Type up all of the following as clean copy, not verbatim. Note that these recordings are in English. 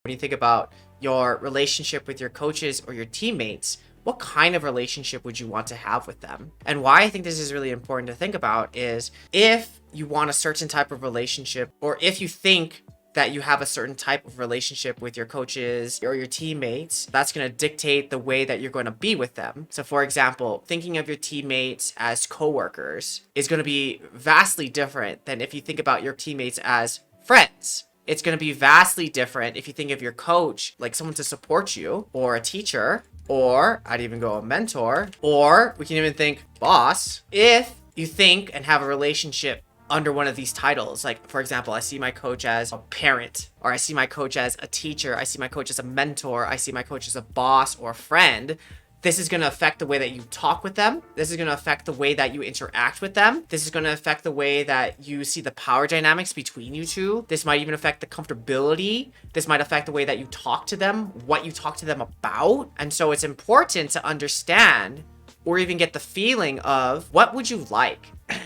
When you think about your relationship with your coaches or your teammates, what kind of relationship would you want to have with them? And why I think this is really important to think about is if you want a certain type of relationship, or if you think that you have a certain type of relationship with your coaches or your teammates, that's going to dictate the way that you're going to be with them. So for example, thinking of your teammates as coworkers is going to be vastly different than if you think about your teammates as friends. It's going to be vastly different if you think of your coach like someone to support you, or a teacher, or I'd even go a mentor, or we can even think boss, if you think and have a relationship under one of these titles. Like, for example, I see my coach as a parent, or I see my coach as a teacher, I see my coach as a mentor, I see my coach as a boss or a friend. This is going to affect the way that you talk with them. This is going to affect the way that you interact with them. This is going to affect the way that you see the power dynamics between you two. This might even affect the comfortability. This might affect the way that you talk to them, what you talk to them about. And so it's important to understand, or even get the feeling of, what would you like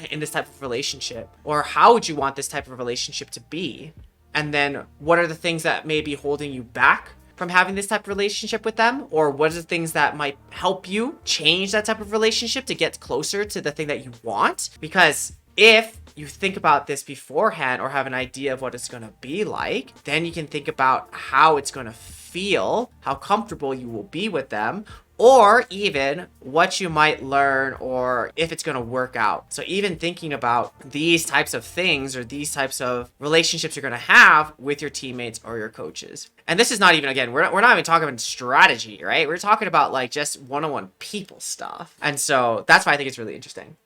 in this type of relationship? Or how would you want this type of relationship to be? And then what are the things that may be holding you back from having this type of relationship with them? Or what are the things that might help you change that type of relationship to get closer to the thing that you want? Because if you think about this beforehand, or have an idea of what it's going to be like, then you can think about how it's going to feel, how comfortable you will be with them, or even what you might learn, or if it's going to work out. So even thinking about these types of things, or these types of relationships you're going to have with your teammates or your coaches. And this is not even, again, we're not even talking about strategy, right? We're talking about like just one-on-one people stuff. And so that's why I think it's really interesting.